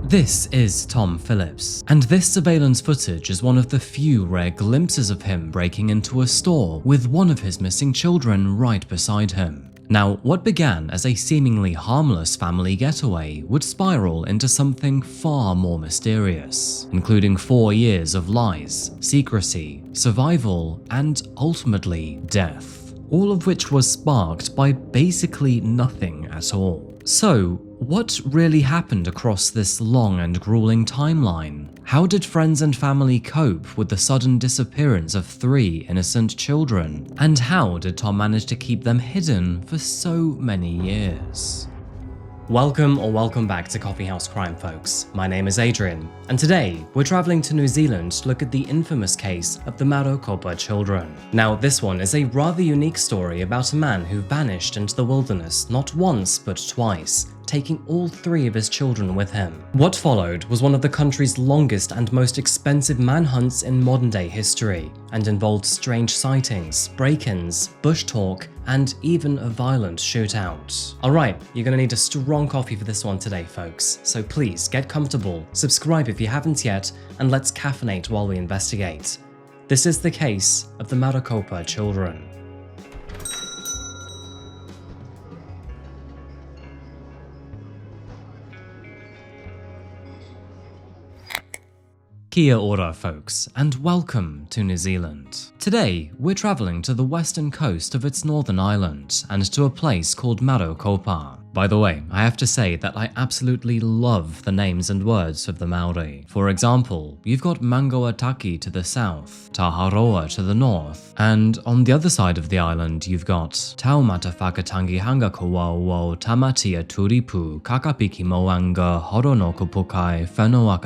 This is Tom Phillips, and this surveillance footage is one of the few rare glimpses of him breaking into a store with one of his missing children right beside him. Now, what began as a seemingly harmless family getaway would spiral into something far more mysterious, including 4 years of lies, secrecy, survival, and ultimately death, all of which was sparked by basically nothing at all. So, what really happened across this long and grueling timeline? How did friends and family cope with the sudden disappearance of 3 innocent children? And how did Tom manage to keep them hidden for so many years? Welcome back to Coffeehouse Crime, folks. My name is Adrian, and today we're traveling to New Zealand to look at the infamous case of the Marokopa children. Now, this one is a rather unique story about a man who vanished into the wilderness not once but twice, taking all 3 of his children with him. What followed was one of the country's longest and most expensive manhunts in modern-day history, and involved strange sightings, break-ins, bush talk, and even a violent shootout. Alright, you're gonna need a strong coffee for this one today, folks, so please get comfortable, subscribe if you haven't yet, and let's caffeinate while we investigate. This is the case of the Marokopa children. Kia ora, folks, and welcome to New Zealand. Today, we're traveling to the western coast of its northern island and to a place called Marokopa. By the way, I have to say that I absolutely love the names and words of the Maori. For example, you've got Mangoataki to the south, Taharoa to the north, and on the other side of the island you've got Taumata Whakatangi Hanga Kawauau Tamatia Turipu Kakapiki Moanga Horonokupukai Whenua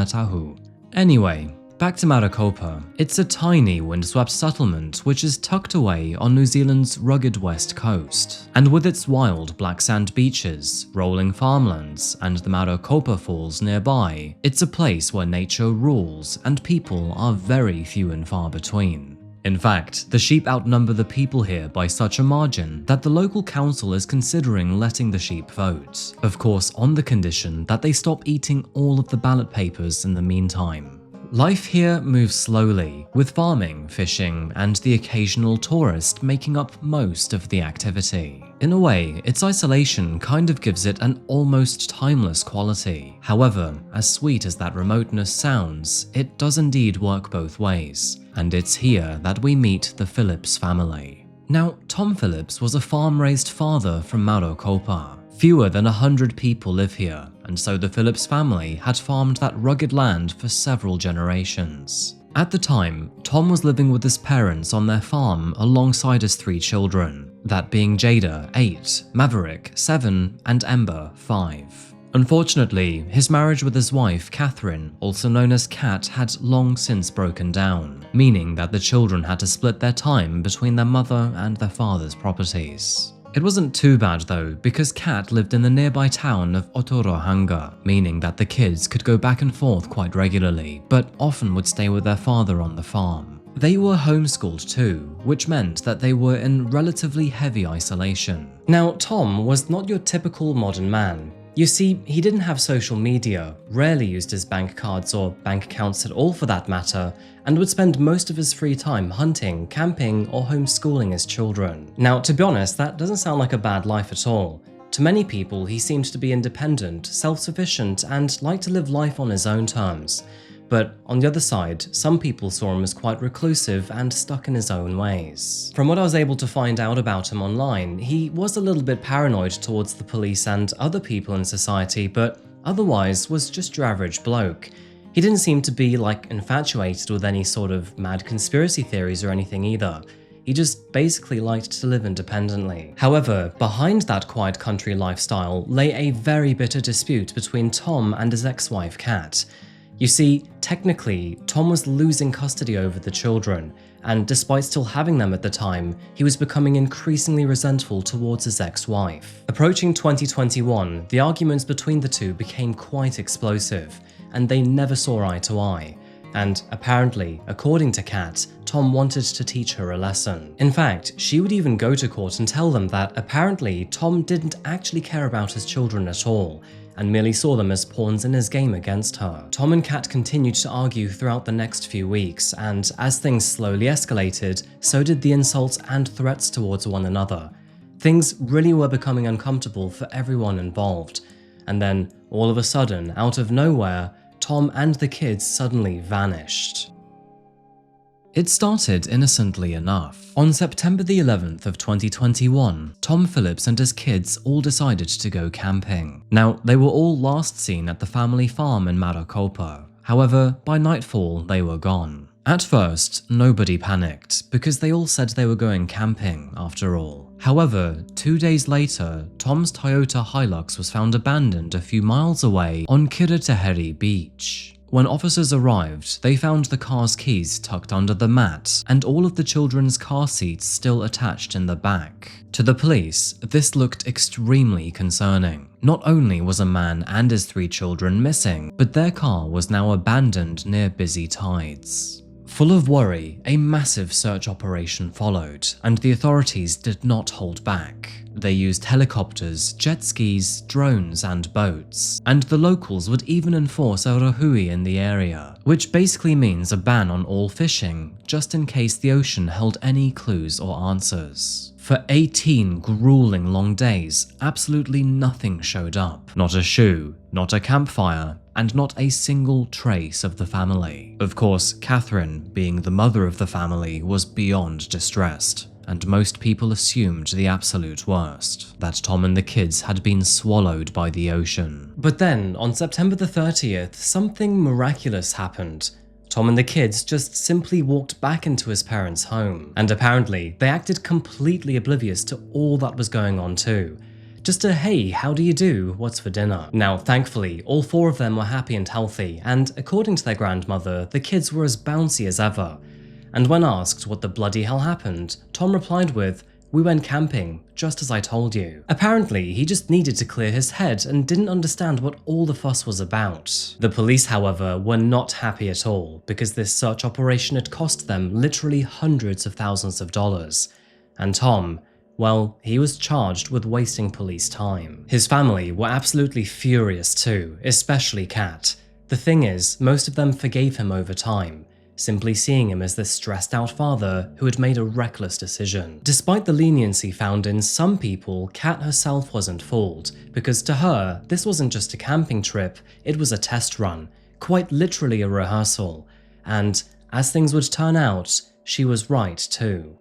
Tahu. Anyway, back to Marokopa. It's a tiny windswept settlement which is tucked away on New Zealand's rugged west coast. And with its wild black sand beaches, rolling farmlands, and the Marokopa Falls nearby, it's a place where nature rules and people are very few and far between. In fact, the sheep outnumber the people here by such a margin that the local council is considering letting the sheep vote. Of course, on the condition that they stop eating all of the ballot papers in the meantime. Life here moves slowly, with farming, fishing, and the occasional tourist making up most of the activity. In a way, its isolation kind of gives it an almost timeless quality. However, as sweet as that remoteness sounds, it does indeed work both ways. And it's here that we meet the Phillips family. Now, Tom Phillips was a farm-raised father from Marokopa. Fewer than 100 people live here, and so the Phillips family had farmed that rugged land for several generations. At the time, Tom was living with his parents on their farm alongside his 3 children, that being Jada, 8, Maverick, 7, and Ember, 5. Unfortunately, his marriage with his wife, Catherine, also known as Kat, had long since broken down, meaning that the children had to split their time between their mother and their father's properties. It wasn't too bad though, because Kat lived in the nearby town of Otorohanga, meaning that the kids could go back and forth quite regularly, but often would stay with their father on the farm. They were homeschooled too, which meant that they were in relatively heavy isolation. Now, Tom was not your typical modern man. You see, he didn't have social media, rarely used his bank cards or bank accounts at all for that matter, and would spend most of his free time hunting, camping, or homeschooling his children. Now, to be honest, that doesn't sound like a bad life at all. To many people, he seemed to be independent, self-sufficient, and liked to live life on his own terms. But on the other side, some people saw him as quite reclusive and stuck in his own ways. From what I was able to find out about him online, he was a little bit paranoid towards the police and other people in society, but otherwise was just your average bloke. He didn't seem to be infatuated with any sort of mad conspiracy theories or anything either. He just basically liked to live independently. However, behind that quiet country lifestyle lay a very bitter dispute between Tom and his ex-wife Kat. You see, technically, Tom was losing custody over the children, and despite still having them at the time, he was becoming increasingly resentful towards his ex-wife. Approaching 2021, the arguments between the two became quite explosive, and they never saw eye to eye. And apparently, according to Kat, Tom wanted to teach her a lesson. In fact, she would even go to court and tell them that apparently Tom didn't actually care about his children at all, and merely saw them as pawns in his game against her. Tom and Kat continued to argue throughout the next few weeks, and as things slowly escalated, so did the insults and threats towards one another. Things really were becoming uncomfortable for everyone involved, and then, all of a sudden, out of nowhere, Tom and the kids suddenly vanished. It started innocently enough. On September the 11th of 2021, Tom Phillips and his kids all decided to go camping. Now, they were all last seen at the family farm in Marokopa. However, by nightfall, they were gone. At first, nobody panicked, because they all said they were going camping, after all. However, 2 days later, Tom's Toyota Hilux was found abandoned a few miles away on Kiritaheri Beach. When officers arrived, they found the car's keys tucked under the mat and all of the children's car seats still attached in the back. To the police, this looked extremely concerning. Not only was a man and his 3 children missing, but their car was now abandoned near busy tides. Full of worry, a massive search operation followed, and the authorities did not hold back. They used helicopters, jet skis, drones, and boats, and the locals would even enforce a rahui in the area, which basically means a ban on all fishing, just in case the ocean held any clues or answers. For 18 grueling long days, absolutely nothing showed up. Not a shoe, not a campfire, and not a single trace of the family. Of course, Catherine, being the mother of the family, was beyond distressed, and most people assumed the absolute worst, that Tom and the kids had been swallowed by the ocean. But then, on September the 30th, something miraculous happened. Tom and the kids just simply walked back into his parents' home, and apparently they acted completely oblivious to all that was going on too. Just a "hey, how do you do, what's for dinner?" Now, thankfully, all 4 of them were happy and healthy, and according to their grandmother, the kids were as bouncy as ever. And when asked what the bloody hell happened, Tom replied with, "We went camping, just as I told you." Apparently, he just needed to clear his head and didn't understand what all the fuss was about. The police, however, were not happy at all, because this search operation had cost them literally hundreds of thousands of dollars. And Tom, well, he was charged with wasting police time. His family were absolutely furious too, especially Kat. The thing is, most of them forgave him over time, simply seeing him as this stressed out father who had made a reckless decision. Despite the leniency found in some people, Kat herself wasn't fooled, because to her, this wasn't just a camping trip, it was a test run, quite literally a rehearsal. And as things would turn out, she was right too.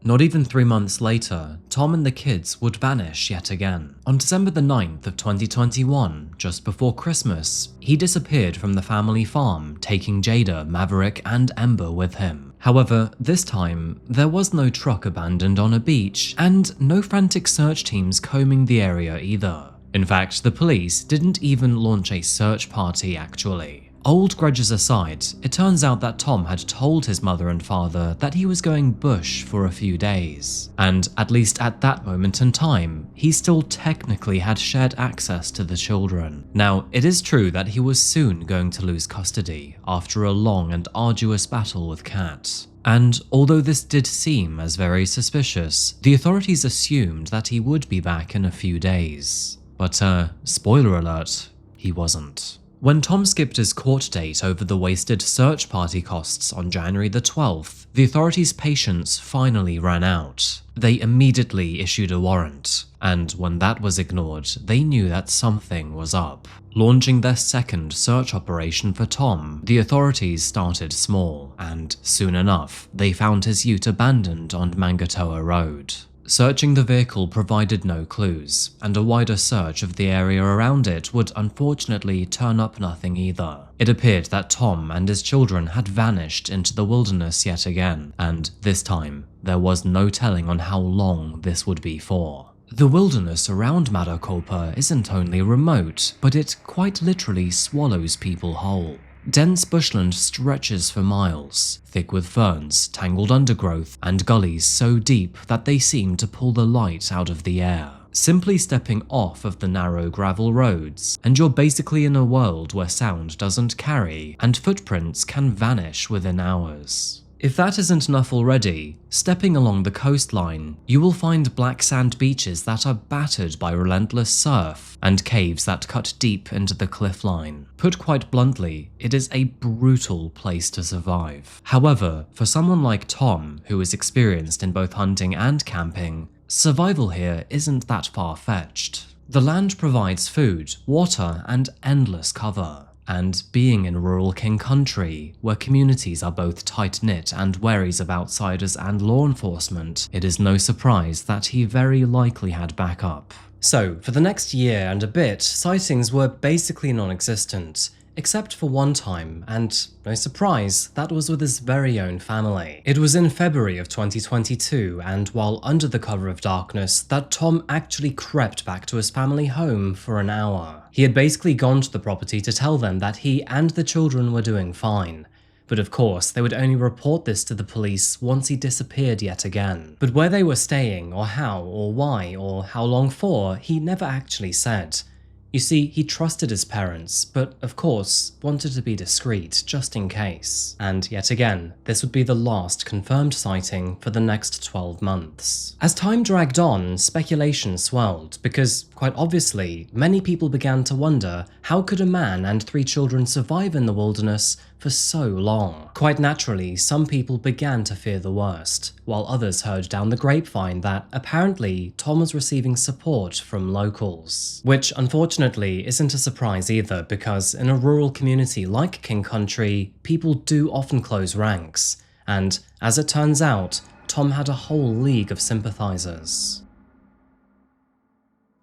Not even 3 months later, Tom and the kids would vanish yet again. On December the 9th of 2021, just before Christmas, he disappeared from the family farm, taking Jada, Maverick, and Ember with him. However, this time, there was no truck abandoned on a beach, and no frantic search teams combing the area either. In fact, the police didn't even launch a search party actually. Old grudges aside, it turns out that Tom had told his mother and father that he was going bush for a few days. And at least at that moment in time, he still technically had shared access to the children. Now, it is true that he was soon going to lose custody after a long and arduous battle with Kat. And although this did seem as very suspicious, the authorities assumed that he would be back in a few days. But spoiler alert, he wasn't. When Tom skipped his court date over the wasted search party costs on January the 12th, the authorities' patience finally ran out. They immediately issued a warrant, and when that was ignored, they knew that something was up. Launching their second search operation for Tom, the authorities started small, and soon enough, they found his ute abandoned on Mangatoa Road. Searching the vehicle provided no clues, and a wider search of the area around it would unfortunately turn up nothing either. It appeared that Tom and his children had vanished into the wilderness yet again, and this time, there was no telling on how long this would be for. The wilderness around Marokopa isn't only remote, but it quite literally swallows people whole. Dense bushland stretches for miles, thick with ferns, tangled undergrowth, and gullies so deep that they seem to pull the light out of the air. Simply stepping off of the narrow gravel roads, and you're basically in a world where sound doesn't carry, and footprints can vanish within hours. If that isn't enough already, stepping along the coastline, you will find black sand beaches that are battered by relentless surf and caves that cut deep into the cliff line. Put quite bluntly, it is a brutal place to survive. However, for someone like Tom, who is experienced in both hunting and camping, survival here isn't that far-fetched. The land provides food, water, and endless cover. And being in rural King Country, where communities are both tight-knit and wary of outsiders and law enforcement, it is no surprise that he very likely had backup. So, for the next year and a bit, sightings were basically non-existent, except for one time, and no surprise, that was with his very own family. It was in February of 2022, and while under the cover of darkness, that Tom actually crept back to his family home for an hour. He had basically gone to the property to tell them that he and the children were doing fine. But of course, they would only report this to the police once he disappeared yet again. But where they were staying, or how, or why, or how long for, he never actually said. You see, he trusted his parents, but of course, wanted to be discreet just in case. And yet again, this would be the last confirmed sighting for the next 12 months. As time dragged on, speculation swelled, because quite obviously, many people began to wonder how could a man and 3 children survive in the wilderness for so long. Quite naturally, some people began to fear the worst, while others heard down the grapevine that apparently Tom was receiving support from locals. Which unfortunately isn't a surprise either, because in a rural community like King Country, people do often close ranks, and as it turns out, Tom had a whole league of sympathizers.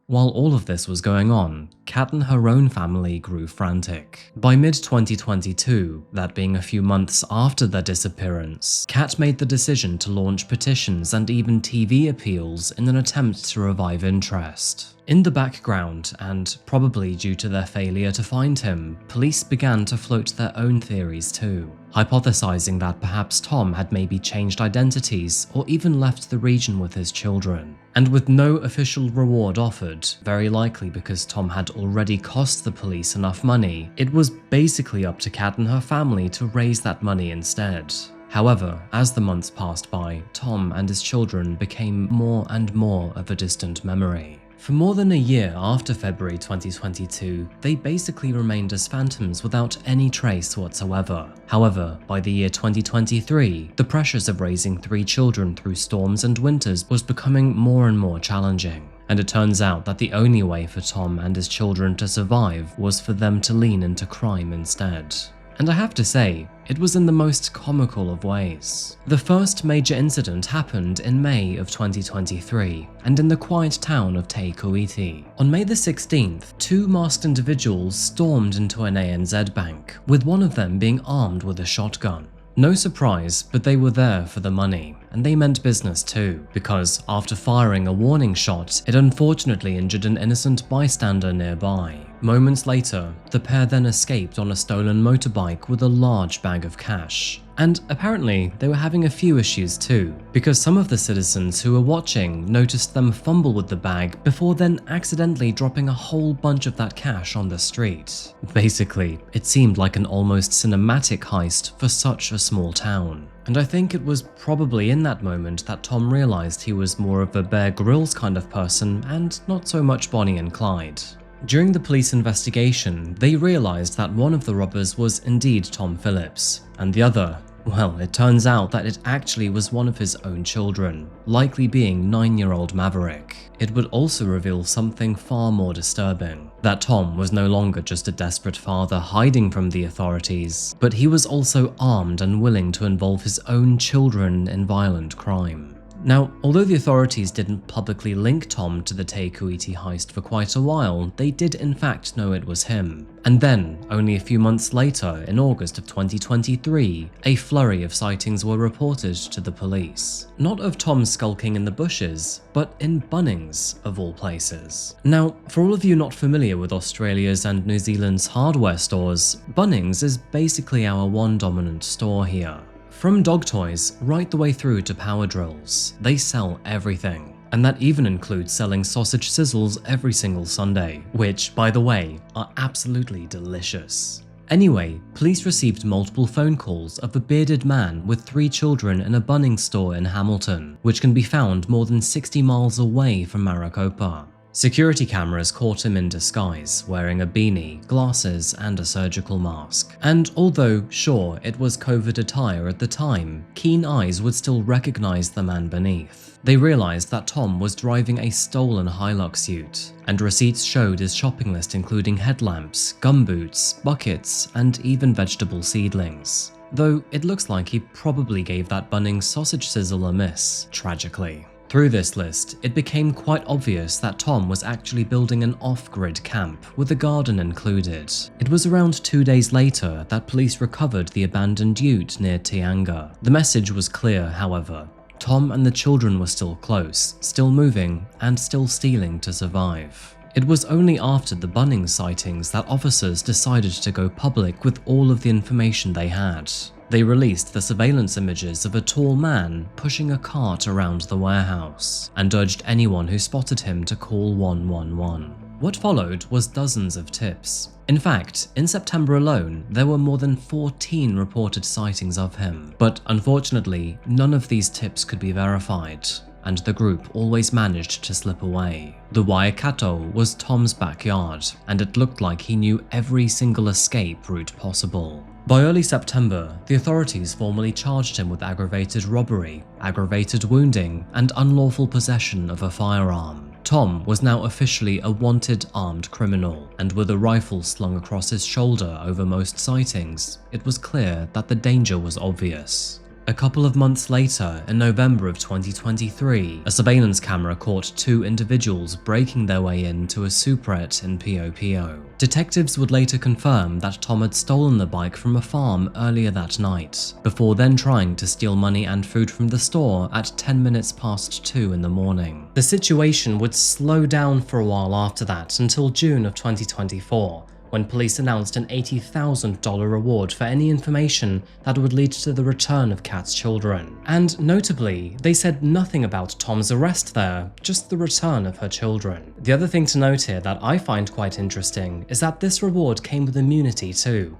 While all of this was going on, Kat and her own family grew frantic. By mid-2022, that being a few months after their disappearance, Kat made the decision to launch petitions and even TV appeals in an attempt to revive interest. In the background, and probably due to their failure to find him, police began to float their own theories too, hypothesizing that perhaps Tom had maybe changed identities or even left the region with his children. And with no official reward offered, very likely because Tom had already cost the police enough money, it was basically up to Kat and her family to raise that money instead. However, as the months passed by, Tom and his children became more and more of a distant memory. For more than a year after February 2022, they basically remained as phantoms without any trace whatsoever. However, by the year 2023, the pressures of raising 3 children through storms and winters was becoming more and more challenging. And it turns out that the only way for Tom and his children to survive was for them to lean into crime instead. And I have to say, it was in the most comical of ways. The first major incident happened in May of 2023, and in the quiet town of Te Kuiti. On May the 16th, 2 masked individuals stormed into an ANZ bank, with one of them being armed with a shotgun. No surprise, but they were there for the money, and they meant business too, because after firing a warning shot, it unfortunately injured an innocent bystander nearby. Moments later, the pair then escaped on a stolen motorbike with a large bag of cash. And apparently, they were having a few issues too, because some of the citizens who were watching noticed them fumble with the bag before then accidentally dropping a whole bunch of that cash on the street. Basically, it seemed like an almost cinematic heist for such a small town. And I think it was probably in that moment that Tom realized he was more of a Bear Grylls kind of person and not so much Bonnie and Clyde. During the police investigation, they realized that one of the robbers was indeed Tom Phillips, and the other, well, it turns out that it actually was one of his own children, likely being 9-year-old Maverick. It would also reveal something far more disturbing, that Tom was no longer just a desperate father hiding from the authorities, but he was also armed and willing to involve his own children in violent crime. Now, although the authorities didn't publicly link Tom to the Te Kuiti heist for quite a while, they did in fact know it was him. And then, only a few months later, in August of 2023, a flurry of sightings were reported to the police. Not of Tom skulking in the bushes, but in Bunnings, of all places. Now, for all of you not familiar with Australia's and New Zealand's hardware stores, Bunnings is basically our one dominant store here. From dog toys right the way through to power drills, they sell everything. And that even includes selling sausage sizzles every single Sunday, which, by the way, are absolutely delicious. Anyway, police received multiple phone calls of a bearded man with 3 children in a Bunnings store in Hamilton, which can be found more than 60 miles away from Marokopa. Security cameras caught him in disguise, wearing a beanie, glasses, and a surgical mask. And although, sure, it was COVID attire at the time, keen eyes would still recognize the man beneath. They realized that Tom was driving a stolen Hilux ute, and receipts showed his shopping list including headlamps, gumboots, buckets, and even vegetable seedlings. Though it looks like he probably gave that Bunnings sausage sizzle a miss, tragically. Through this list, it became quite obvious that Tom was actually building an off-grid camp, with a garden included. It was around 2 days later that police recovered the abandoned ute near Tianga. The message was clear, however. Tom and the children were still close, still moving, and still stealing to survive. It was only after the Bunnings sightings that officers decided to go public with all of the information they had. They released the surveillance images of a tall man pushing a cart around the warehouse, and urged anyone who spotted him to call 111. What followed was dozens of tips. In fact, in September alone, there were more than 14 reported sightings of him, but unfortunately, none of these tips could be verified, and the group always managed to slip away. The Waikato was Tom's backyard, and it looked like he knew every single escape route possible. By early September, the authorities formally charged him with aggravated robbery, aggravated wounding, and unlawful possession of a firearm. Tom was now officially a wanted armed criminal, and with a rifle slung across his shoulder over most sightings, it was clear that the danger was obvious. A couple of months later, in November of 2023, a surveillance camera caught 2 individuals breaking their way into a supret in Pio. Detectives would later confirm that Tom had stolen the bike from a farm earlier that night, before then trying to steal money and food from the store at 10 minutes past 2 in the morning. The situation would slow down for a while after that until June of 2024. When police announced an $80,000 reward for any information that would lead to the return of Kat's children. And notably, they said nothing about Tom's arrest there, just the return of her children. The other thing to note here that I find quite interesting is that this reward came with immunity too.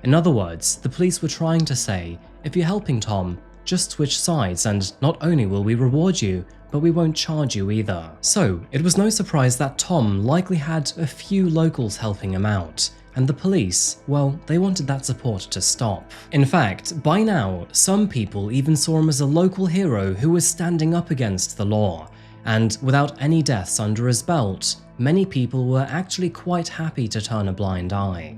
In other words, the police were trying to say, if you're helping Tom, just switch sides and not only will we reward you, but we won't charge you either. So, it was no surprise that Tom likely had a few locals helping him out, and the police, well, they wanted that support to stop. In fact, by now, some people even saw him as a local hero who was standing up against the law, and without any deaths under his belt, many people were actually quite happy to turn a blind eye.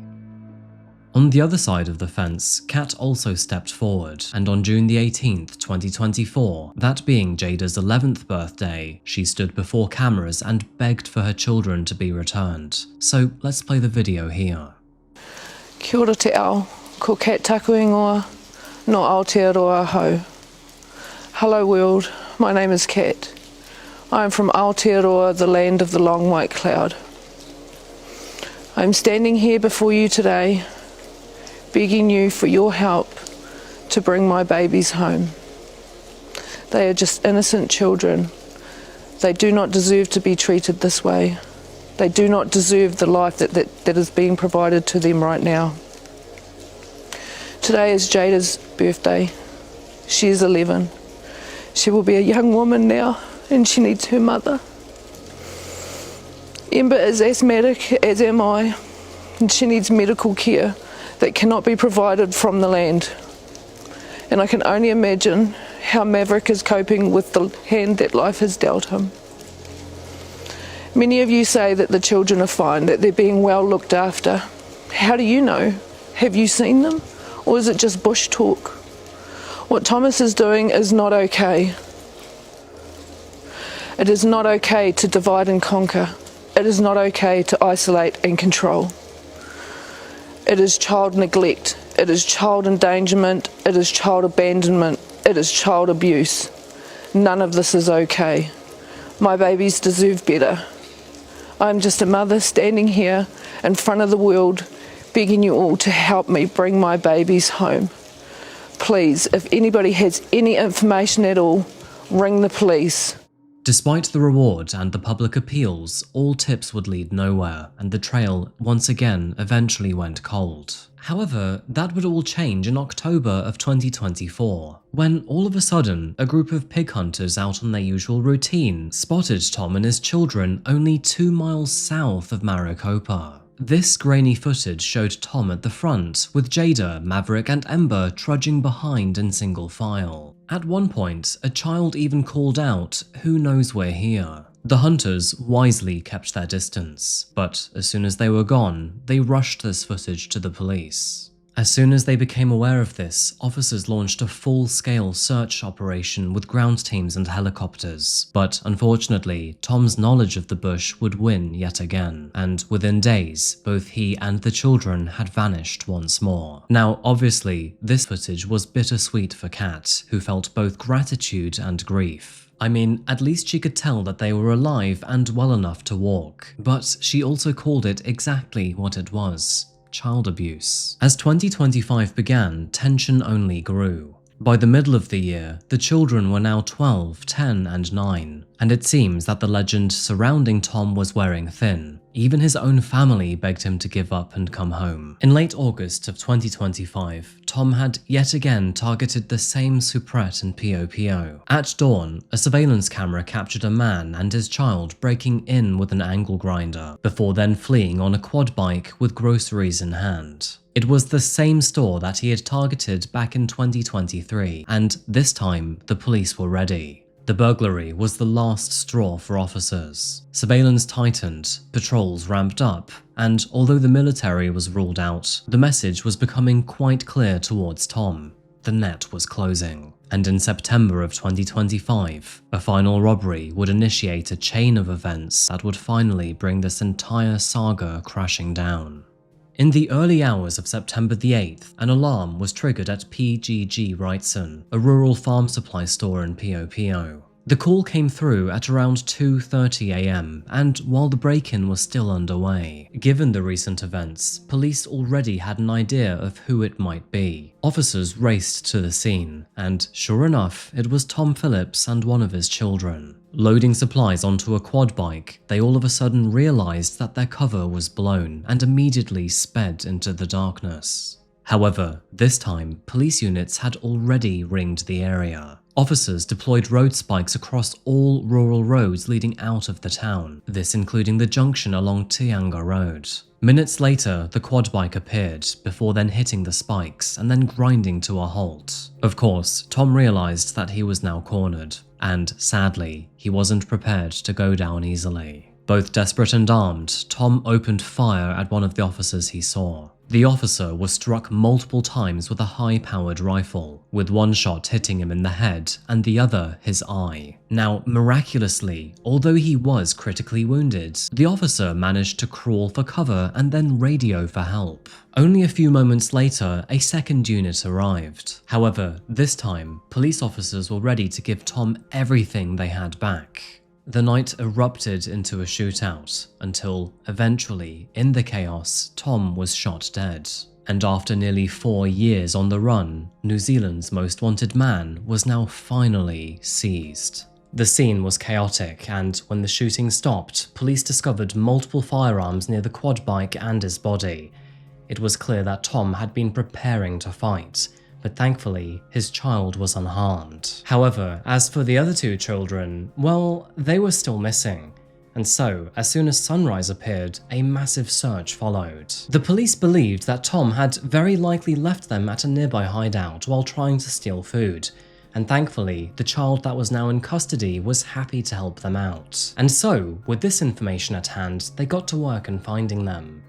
On the other side of the fence, Kat also stepped forward, and on June the 18th, 2024, that being Jada's 11th birthday, she stood before cameras and begged for her children to be returned. So let's play the video here. Kia ora te ao, ko Kat taku ingoa, no Aotearoa hau. Hello world, my name is Kat. I am from Aotearoa, the land of the long white cloud. I am standing here before you today, begging you for your help to bring my babies home. They are just innocent children. They do not deserve to be treated this way. They do not deserve the life that is being provided to them right now. Today is Jada's birthday. She is 11. She will be a young woman now, and she needs her mother. Ember is asthmatic, as am I, and she needs medical care that cannot be provided from the land. And I can only imagine how Maverick is coping with the hand that life has dealt him. Many of you say that the children are fine, that they're being well looked after. How do you know? Have you seen them? Or is it just bush talk? What Thomas is doing is not okay. It is not okay to divide and conquer. It is not okay to isolate and control. It is child neglect, it is child endangerment, it is child abandonment, it is child abuse. None of this is okay. My babies deserve better. I'm just a mother standing here in front of the world, begging you all to help me bring my babies home. Please, if anybody has any information at all, ring the police. Despite the reward and the public appeals, all tips would lead nowhere, and the trail once again eventually went cold. However, that would all change in October of 2024, when all of a sudden, a group of pig hunters out on their usual routine spotted Tom and his children only 2 miles south of Marokopa. This grainy footage showed Tom at the front, with Jada, Maverick and Ember trudging behind in single file. At one point, a child even called out, "Who knows we're here?" The hunters wisely kept their distance, but as soon as they were gone, they rushed this footage to the police. As soon as they became aware of this, officers launched a full-scale search operation with ground teams and helicopters. But unfortunately, Tom's knowledge of the bush would win yet again, and within days, both he and the children had vanished once more. Now, obviously, this footage was bittersweet for Kat, who felt both gratitude and grief. I mean, at least she could tell that they were alive and well enough to walk, but she also called it exactly what it was: child abuse. As 2025 began, tension only grew. By the middle of the year, the children were now 12, 10 and 9, and it seems that the legend surrounding Tom was wearing thin. Even his own family begged him to give up and come home. In late August of 2025, Tom had yet again targeted the same soubrette in POPO. At dawn, a surveillance camera captured a man and his child breaking in with an angle grinder, before then fleeing on a quad bike with groceries in hand. It was the same store that he had targeted back in 2023, and this time the police were ready. The burglary was the last straw for officers. Surveillance tightened, patrols ramped up, and although the military was ruled out, the message was becoming quite clear towards Tom. The net was closing. And in September of 2025, a final robbery would initiate a chain of events that would finally bring this entire saga crashing down. In the early hours of September the 8th, an alarm was triggered at PGG Wrightson, a rural farm supply store in POPO. The call came through at around 2:30 AM, and while the break-in was still underway, given the recent events, police already had an idea of who it might be. Officers raced to the scene, and sure enough, it was Tom Phillips and one of his children. Loading supplies onto a quad bike, they all of a sudden realized that their cover was blown and immediately sped into the darkness. However, this time, police units had already ringed the area. Officers deployed road spikes across all rural roads leading out of the town, this including the junction along Tianga Road. Minutes later, the quad bike appeared, before then hitting the spikes and then grinding to a halt. Of course, Tom realized that he was now cornered, and sadly, he wasn't prepared to go down easily. Both desperate and armed, Tom opened fire at one of the officers he saw. The officer was struck multiple times with a high-powered rifle, with one shot hitting him in the head and the other his eye. Now, miraculously, although he was critically wounded, the officer managed to crawl for cover and then radio for help. Only a few moments later, a second unit arrived. However, this time, police officers were ready to give Tom everything they had back. The night erupted into a shootout until, eventually, in the chaos, Tom was shot dead. And after nearly 4 years on the run, New Zealand's most wanted man was now finally seized. The scene was chaotic, and when the shooting stopped, police discovered multiple firearms near the quad bike and his body. It was clear that Tom had been preparing to fight, but thankfully, his child was unharmed. However, as for the other 2 children, well, they were still missing. And so, as soon as sunrise appeared, a massive search followed. The police believed that Tom had very likely left them at a nearby hideout while trying to steal food, and thankfully, the child that was now in custody was happy to help them out. And so, with this information at hand, they got to work in finding them.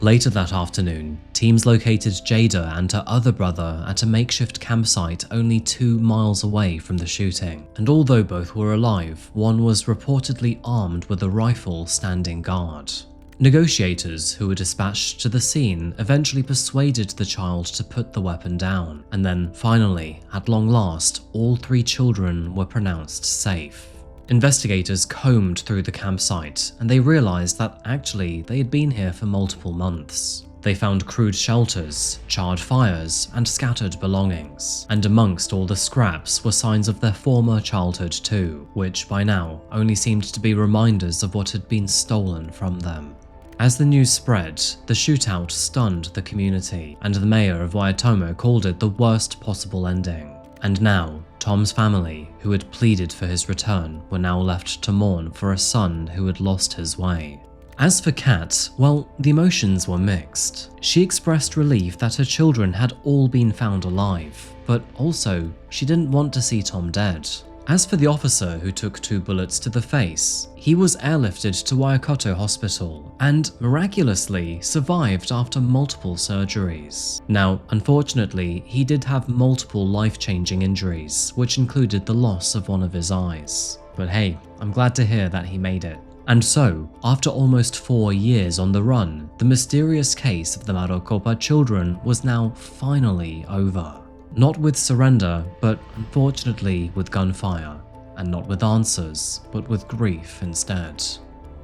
Later that afternoon, teams located Jada and her other brother at a makeshift campsite only 2 miles away from the shooting, and although both were alive, one was reportedly armed with a rifle standing guard. Negotiators who were dispatched to the scene eventually persuaded the child to put the weapon down, and then finally, at long last, all 3 children were pronounced safe. Investigators combed through the campsite, and they realized that actually they had been here for multiple months. They found crude shelters, charred fires, and scattered belongings. And amongst all the scraps were signs of their former childhood too, which by now only seemed to be reminders of what had been stolen from them. As the news spread, the shootout stunned the community, and the mayor of Waitomo called it the worst possible ending. And now, Tom's family, who had pleaded for his return, were now left to mourn for a son who had lost his way. As for Kat, well, the emotions were mixed. She expressed relief that her children had all been found alive, but also she didn't want to see Tom dead. As for the officer who took 2 bullets to the face, he was airlifted to Waikato Hospital and miraculously survived after multiple surgeries. Now, unfortunately, he did have multiple life-changing injuries, which included the loss of one of his eyes. But hey, I'm glad to hear that he made it. And so, after almost 4 years on the run, the mysterious case of the Marokopa children was now finally over. Not with surrender, but unfortunately with gunfire. And not with answers, but with grief instead.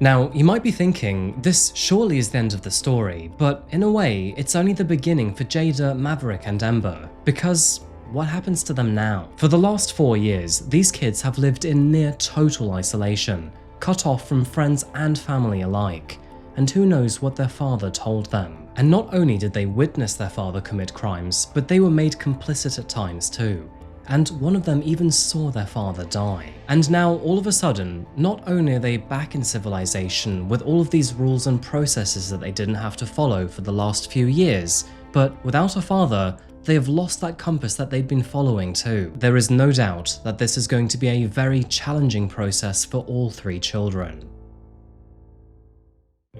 Now, you might be thinking, this surely is the end of the story, but in a way, it's only the beginning for Jada, Maverick, and Ember, because what happens to them now? For the last 4 years, these kids have lived in near total isolation, cut off from friends and family alike, and who knows what their father told them. And not only did they witness their father commit crimes, but they were made complicit at times too. And one of them even saw their father die. And now, all of a sudden, not only are they back in civilization with all of these rules and processes that they didn't have to follow for the last few years, but without a father, they have lost that compass that they'd been following too. There is no doubt that this is going to be a very challenging process for all 3 children.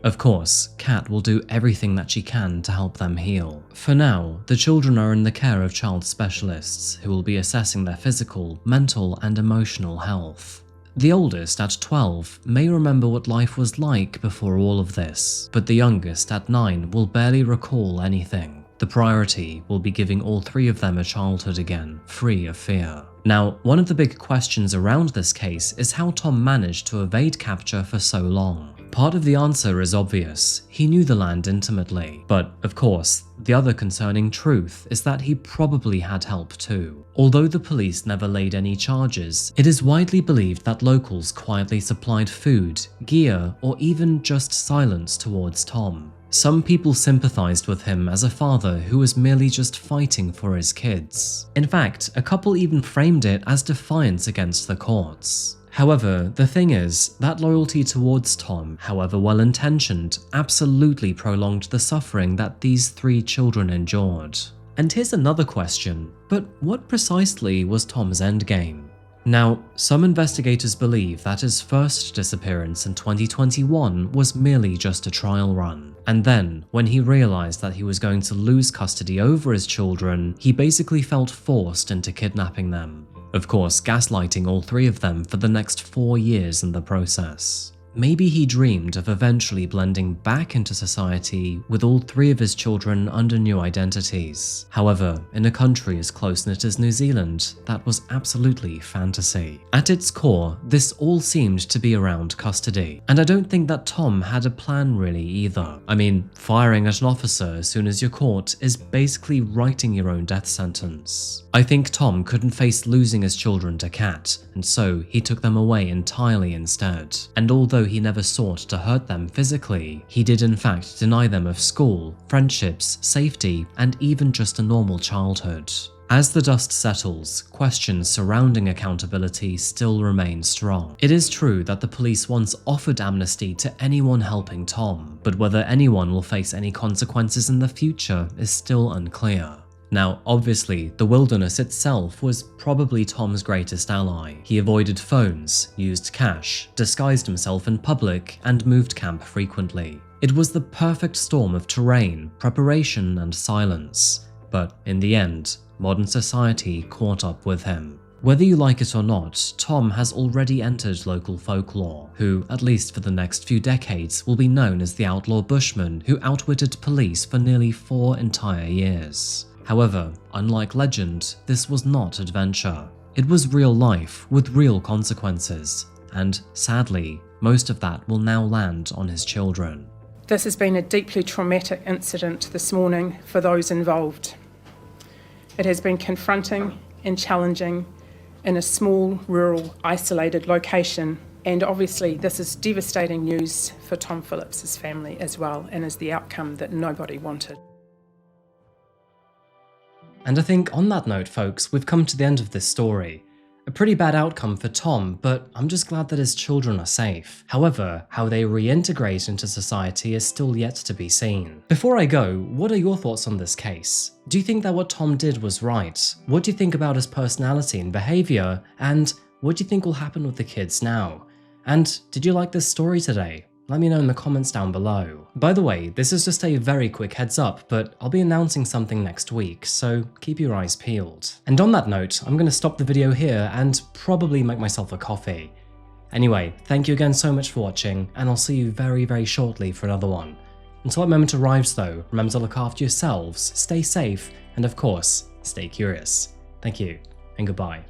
Of course, Kat will do everything that she can to help them heal. For now, the children are in the care of child specialists who will be assessing their physical, mental, and emotional health. The oldest, at 12, may remember what life was like before all of this, but the youngest, at 9, will barely recall anything. The priority will be giving all 3 of them a childhood again, free of fear. Now, one of the big questions around this case is how Tom managed to evade capture for so long. Part of the answer is obvious. He knew the land intimately. But, of course, the other concerning truth is that he probably had help too. Although the police never laid any charges, it is widely believed that locals quietly supplied food, gear, or even just silence towards Tom. Some people sympathized with him as a father who was merely just fighting for his kids. In fact, a couple even framed it as defiance against the courts. However, the thing is, that loyalty towards Tom, however well-intentioned, absolutely prolonged the suffering that these 3 children endured. And here's another question, but what precisely was Tom's endgame? Now, some investigators believe that his first disappearance in 2021 was merely just a trial run. And then, when he realized that he was going to lose custody over his children, he basically felt forced into kidnapping them. Of course, gaslighting all 3 of them for the next 4 years in the process. Maybe he dreamed of eventually blending back into society with all 3 of his children under new identities. However, in a country as close-knit as New Zealand, that was absolutely fantasy. At its core, this all seemed to be around custody, and I don't think that Tom had a plan really either. I mean, firing at an officer as soon as you're caught is basically writing your own death sentence. I think Tom couldn't face losing his children to Kat, and so he took them away entirely instead. And although he never sought to hurt them physically, he did in fact deny them of school, friendships, safety, and even just a normal childhood. As the dust settles, questions surrounding accountability still remain strong. It is true that the police once offered amnesty to anyone helping Tom, but whether anyone will face any consequences in the future is still unclear. Now, obviously, the wilderness itself was probably Tom's greatest ally. He avoided phones, used cash, disguised himself in public, and moved camp frequently. It was the perfect storm of terrain, preparation, and silence. But in the end, modern society caught up with him. Whether you like it or not, Tom has already entered local folklore, who, at least for the next few decades, will be known as the outlaw Bushman who outwitted police for nearly 4 entire years. However, unlike legend, this was not adventure. It was real life with real consequences, and sadly, most of that will now land on his children. This has been a deeply traumatic incident this morning for those involved. It has been confronting and challenging in a small, rural, isolated location, and obviously this is devastating news for Tom Phillips' family as well, and is the outcome that nobody wanted. And I think on that note, folks, we've come to the end of this story. A pretty bad outcome for Tom, but I'm just glad that his children are safe. However, how they reintegrate into society is still yet to be seen. Before I go, what are your thoughts on this case? Do you think that what Tom did was right? What do you think about his personality and behavior? And what do you think will happen with the kids now? And did you like this story today? Let me know in the comments down below. By the way, this is just a very quick heads up, but I'll be announcing something next week, so keep your eyes peeled. And on that note, I'm going to stop the video here and probably make myself a coffee. Anyway, thank you again so much for watching, and I'll see you very, very shortly for another one. Until that moment arrives though, remember to look after yourselves, stay safe, and of course, stay curious. Thank you, and goodbye.